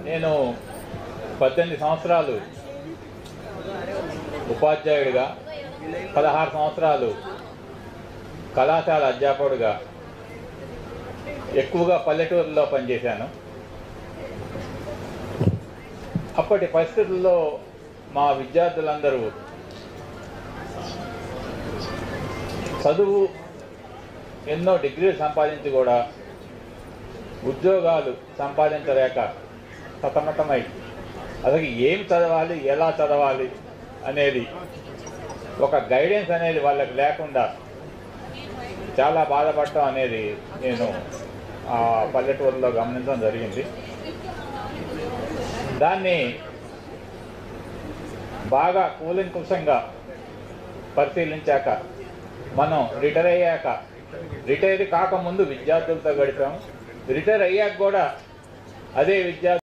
నేను 18 సంవత్సరాలు ఉపాధ్యాయుడిగా, 16 సంవత్సరాలు కళాశాల అధ్యాపకుడిగా ఎక్కువగా పల్లెటూరులో పనిచేశాను. అప్పటి పరిస్థితుల్లో మా విద్యార్థులందరూ చదువు ఎన్నో డిగ్రీలు సంపాదించి కూడా ఉద్యోగాలు సంపాదించలేక సతమతమై అసలు ఏం చదవాలి, ఎలా చదవాలి అనేది ఒక గైడెన్స్ అనేది వాళ్ళకి లేకుండా చాలా బాధపడటం అనేది నేను ఆ పల్లెటూరులో గమనించడం జరిగింది. దాన్ని బాగా కూలంకుషంగా పరిశీలించాక మనం రిటైర్ కాకముందు విద్యార్థులతో గడిపాము. రిటైర్ అయ్యాక కూడా అదే విద్యార్థులు